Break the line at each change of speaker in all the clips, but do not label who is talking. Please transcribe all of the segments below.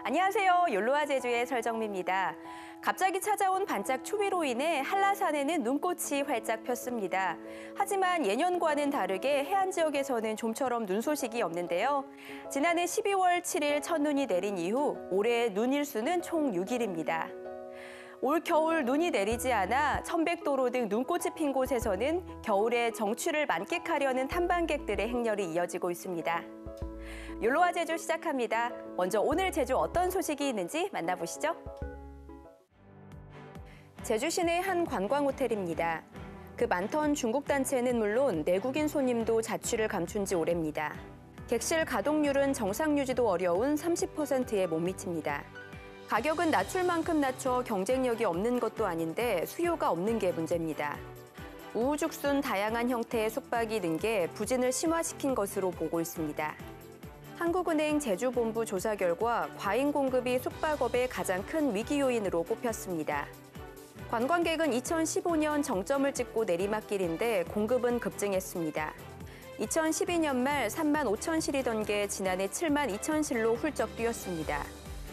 안녕하세요. 욜로와 제주의 설정미입니다. 갑자기 찾아온 반짝 추위로 인해 한라산에는 눈꽃이 활짝 폈습니다. 하지만 예년과는 다르게 해안 지역에서는 좀처럼 눈 소식이 없는데요. 지난해 12월 7일 첫눈이 내린 이후 올해 눈 일수는 총 6일입니다. 올 겨울 눈이 내리지 않아 천백도로 등 눈꽃이 핀 곳에서는 겨울의 정취를 만끽하려는 탐방객들의 행렬이 이어지고 있습니다. 욜로와 제주 시작합니다. 먼저 오늘 제주 어떤 소식이 있는지 만나보시죠. 제주 시내 한 관광 호텔입니다. 그 많던 중국 단체는 물론 내국인 손님도 자취를 감춘 지 오래입니다. 객실 가동률은 정상 유지도 어려운 30%에 못 미칩니다. 가격은 낮출 만큼 낮춰 경쟁력이 없는 것도 아닌데 수요가 없는 게 문제입니다. 우후죽순 다양한 형태의 숙박이 는 게 부진을 심화시킨 것으로 보고 있습니다. 한국은행 제주본부 조사 결과 과잉 공급이 숙박업의 가장 큰 위기 요인으로 꼽혔습니다. 관광객은 2015년 정점을 찍고 내리막길인데 공급은 급증했습니다. 2012년 말 3만 5천 실이던 게 지난해 7만 2천 실로 훌쩍 뛰었습니다.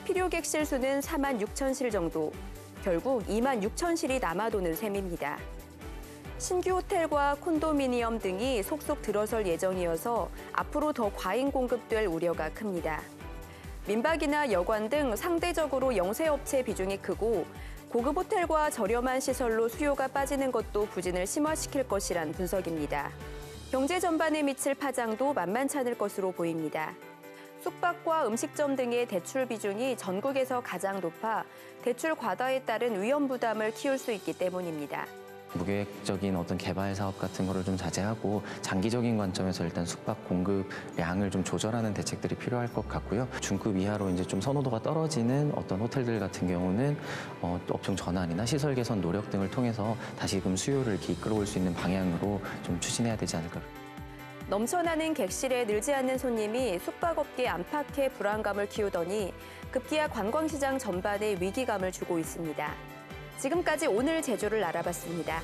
필요 객실 수는 4만 6천 실 정도, 결국 2만 6천 실이 남아도는 셈입니다. 신규 호텔과 콘도미니엄 등이 속속 들어설 예정이어서 앞으로 더 과잉 공급될 우려가 큽니다. 민박이나 여관 등 상대적으로 영세업체 비중이 크고 고급 호텔과 저렴한 시설로 수요가 빠지는 것도 부진을 심화시킬 것이란 분석입니다. 경제 전반에 미칠 파장도 만만치 않을 것으로 보입니다. 숙박과 음식점 등의 대출 비중이 전국에서 가장 높아 대출 과다에 따른 위험 부담을 키울 수 있기 때문입니다.
무계획적인 어떤 개발 사업 같은 거를 좀 자제하고 장기적인 관점에서 일단 숙박 공급량을 좀 조절하는 대책들이 필요할 것 같고요. 중급 이하로 이제 좀 선호도가 떨어지는 어떤 호텔들 같은 경우는 업종 전환이나 시설 개선 노력 등을 통해서 다시금 수요를 이렇게 이끌어올 수 있는 방향으로 좀 추진해야 되지 않을까.
넘쳐나는 객실에 늘지 않는 손님이 숙박업계 안팎의 불안감을 키우더니 급기야 관광시장 전반에 위기감을 주고 있습니다. 지금까지 오늘 제주를 알아봤습니다.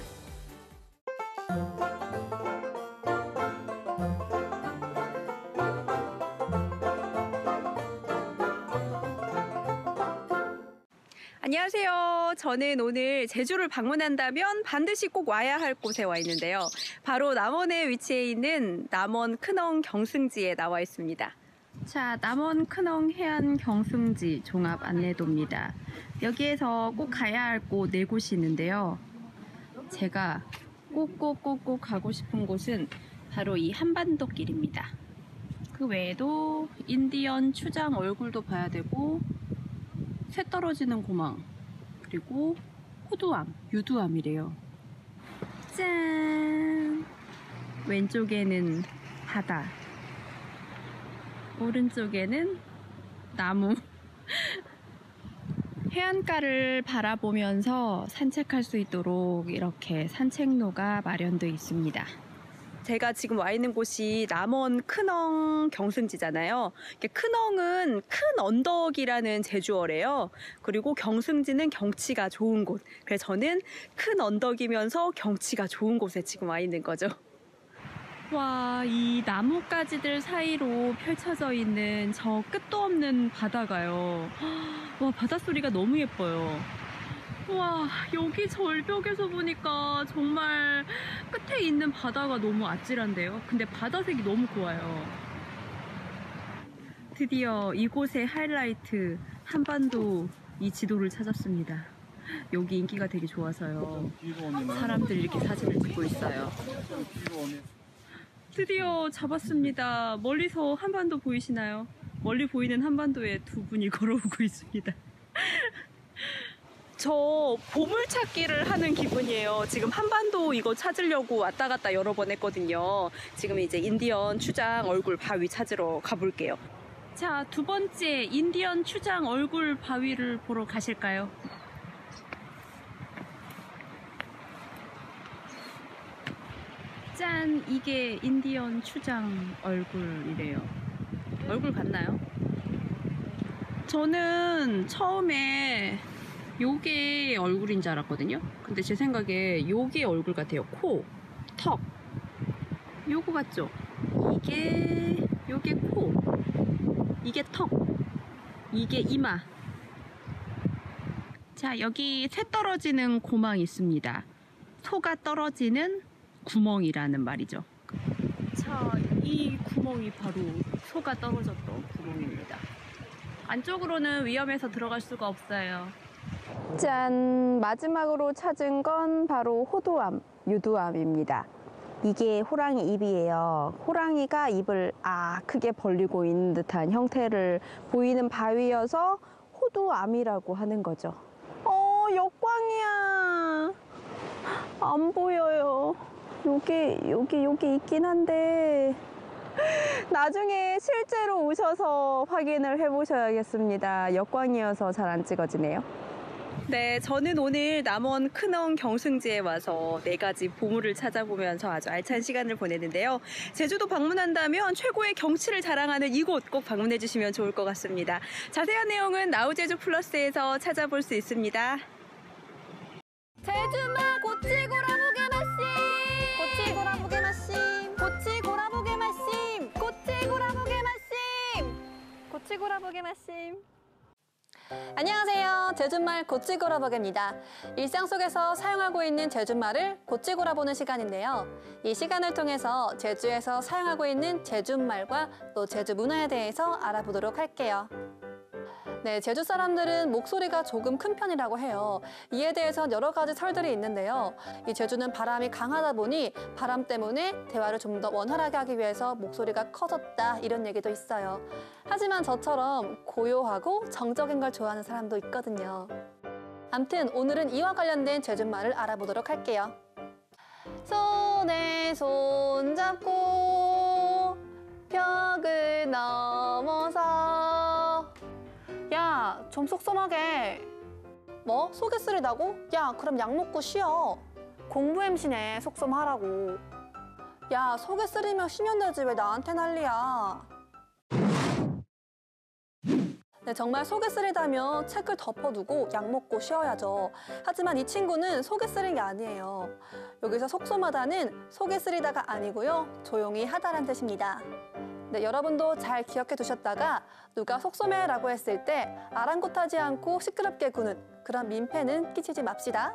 안녕하세요. 저는 오늘 제주를 방문한다면 반드시 꼭 와야 할 곳에 와 있는데요. 바로 남원에 위치해 있는 남원 큰엉 경승지에 나와 있습니다. 자, 남원 큰엉 해안 경승지 종합 안내도입니다. 여기에서 꼭 가야 할 곳 4곳이 있는데요. 제가 꼭꼭꼭꼭 가고 싶은 곳은 바로 이 한반도길입니다. 그 외에도 인디언 추장 얼굴도 봐야 되고 새 떨어지는 고망, 그리고 호두암, 유두암이래요. 짠! 왼쪽에는 바다, 오른쪽에는 나무. 해안가를 바라보면서 산책할 수 있도록 이렇게 산책로가 마련되어 있습니다. 제가 지금 와 있는 곳이 남원 큰엉 경승지잖아요. 큰엉은 큰 언덕이라는 제주어래요. 그리고 경승지는 경치가 좋은 곳. 그래서 저는 큰 언덕이면서 경치가 좋은 곳에 지금 와 있는 거죠. 와, 이 나뭇가지들 사이로 펼쳐져 있는 저 끝도 없는 바다가요. 와, 바닷소리가 너무 예뻐요. 와, 여기 절벽에서 보니까 정말 끝에 있는 바다가 너무 아찔한데요. 근데 바다색이 너무 고와요. 드디어 이곳의 하이라이트 한반도 이 지도를 찾았습니다. 여기 인기가 되게 좋아서요. 사람들이 이렇게 사진을 찍고 있어요. 드디어 잡았습니다. 멀리서 한반도 보이시나요? 멀리 보이는 한반도에 두 분이 걸어오고 있습니다. 저 보물찾기를 하는 기분이에요. 지금 한반도 이거 찾으려고 왔다 갔다 여러 번 했거든요. 지금 이제 인디언 추장 얼굴 바위 찾으러 가볼게요. 자, 두 번째 인디언 추장 얼굴 바위를 보러 가실까요? 짠! 이게 인디언 추장 얼굴이래요. 얼굴 같나요? 저는 처음에 요게 얼굴인 줄 알았거든요. 근데 제 생각에 요게 얼굴 같아요. 코, 턱. 요거 같죠? 요게 코, 이게 턱. 이게 이마. 자, 여기 새 떨어지는 고망이 있습니다. 소가 떨어지는 구멍이라는 말이죠. 자, 이 구멍이 바로 소가 떨어졌던 구멍입니다. 안쪽으로는 위험해서 들어갈 수가 없어요. 짠! 마지막으로 찾은 건 바로 호두암, 유두암입니다. 이게 호랑이 입이에요. 호랑이가 입을 크게 벌리고 있는 듯한 형태를 보이는 바위여서 호두암이라고 하는 거죠. 역광이야. 안 보여요. 여기 있긴 한데 나중에 실제로 오셔서 확인을 해보셔야겠습니다. 역광이어서 잘 안 찍어지네요. 네, 저는 오늘 남원 큰원 경승지에 와서 4가지 보물을 찾아보면서 아주 알찬 시간을 보내는데요. 제주도 방문한다면 최고의 경치를 자랑하는 이곳 꼭 방문해 주시면 좋을 것 같습니다. 자세한 내용은 나우제주 플러스에서 찾아볼 수 있습니다.
제주마 고치고라보게 마심 고치고라보게 마심 고치고라보게 마심 고치고라보게 마심 고치고라보게 마심. 안녕하세요. 제주말 고치고라보게입니다. 일상 속에서 사용하고 있는 제주말을 고치고라보는 시간인데요. 이 시간을 통해서 제주에서 사용하고 있는 제주말과 또 제주 문화에 대해서 알아보도록 할게요. 네, 제주 사람들은 목소리가 조금 큰 편이라고 해요. 이에 대해서 여러 가지 설들이 있는데요. 이 제주는 바람이 강하다 보니 바람 때문에 대화를 좀 더 원활하게 하기 위해서 목소리가 커졌다 이런 얘기도 있어요. 하지만 저처럼 고요하고 정적인 걸 좋아하는 사람도 있거든요. 암튼 오늘은 이와 관련된 제주말을 알아보도록 할게요. 손에 손 잡고 벽을 넘어서. 야, 좀 쏙쏙하게. 뭐? 속에 쓰리다고? 야, 그럼 약 먹고 쉬어. 공부 MC네, 쏙쏙하라고. 야, 속에 쓰리면 쉬면 되지 왜 나한테 난리야. 네, 정말 속에 쓰리다면 책을 덮어두고 약 먹고 쉬어야죠. 하지만 이 친구는 속에 쓰린 게 아니에요. 여기서 쏙쏙하다는 속에 쓰리다가 아니고요. 조용히 하다란 뜻입니다. 네, 여러분도 잘 기억해 두셨다가 누가 속소매라고 했을 때 아랑곳하지 않고 시끄럽게 구는 그런 민폐는 끼치지 맙시다.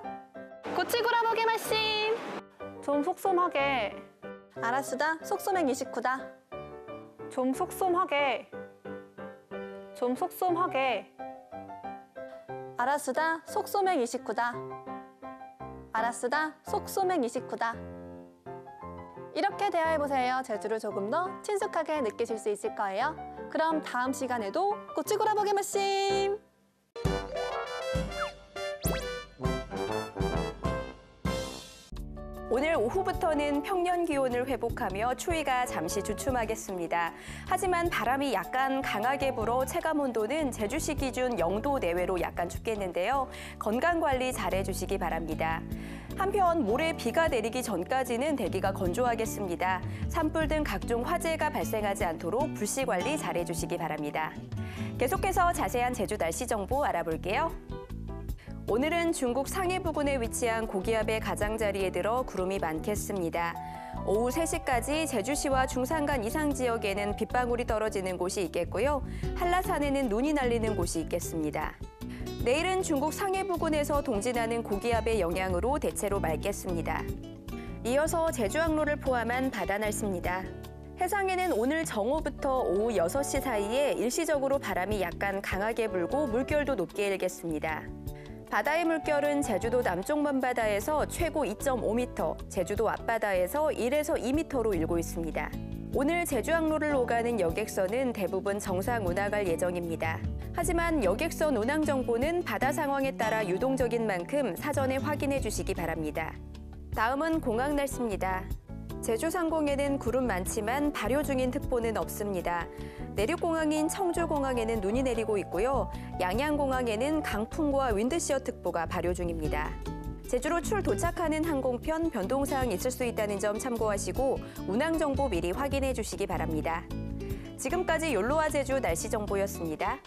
고치고라보게 마심. 좀 속솜하게. 알았수다. 속소맹 이식후다. 좀 속솜하게. 좀 속솜하게. 알았수다. 속소맹 이식후다. 알았수다. 속소맹 이식후다. 이렇게 대화해보세요. 제주를 조금 더 친숙하게 느끼실 수 있을 거예요. 그럼 다음 시간에도 고치고라보게 마심!
오늘 오후부터는 평년 기온을 회복하며 추위가 잠시 주춤하겠습니다. 하지만 바람이 약간 강하게 불어 체감 온도는 제주시 기준 0도 내외로 약간 춥겠는데요. 건강관리 잘해주시기 바랍니다. 한편 모레 비가 내리기 전까지는 대기가 건조하겠습니다. 산불 등 각종 화재가 발생하지 않도록 불씨 관리 잘해주시기 바랍니다. 계속해서 자세한 제주 날씨 정보 알아볼게요. 오늘은 중국 상해 부근에 위치한 고기압의 가장자리에 들어 구름이 많겠습니다. 오후 3시까지 제주시와 중산간 이상 지역에는 빗방울이 떨어지는 곳이 있겠고요. 한라산에는 눈이 날리는 곳이 있겠습니다. 내일은 중국 상해 부근에서 동진하는 고기압의 영향으로 대체로 맑겠습니다. 이어서 제주항로를 포함한 바다 날씨입니다. 해상에는 오늘 정오부터 오후 6시 사이에 일시적으로 바람이 약간 강하게 불고 물결도 높게 일겠습니다. 바다의 물결은 제주도 남쪽 먼바다에서 최고 2.5m, 제주도 앞바다에서 1에서 2m로 일고 있습니다. 오늘 제주항로를 오가는 여객선은 대부분 정상 운항할 예정입니다. 하지만 여객선 운항 정보는 바다 상황에 따라 유동적인 만큼 사전에 확인해 주시기 바랍니다. 다음은 공항 날씨입니다. 제주 상공에는 구름 많지만 발효 중인 특보는 없습니다. 내륙공항인 청주공항에는 눈이 내리고 있고요. 양양공항에는 강풍과 윈드시어 특보가 발효 중입니다. 제주로 도착하는 항공편 변동사항 있을 수 있다는 점 참고하시고 운항 정보 미리 확인해 주시기 바랍니다. 지금까지 욜로와 제주 날씨 정보였습니다.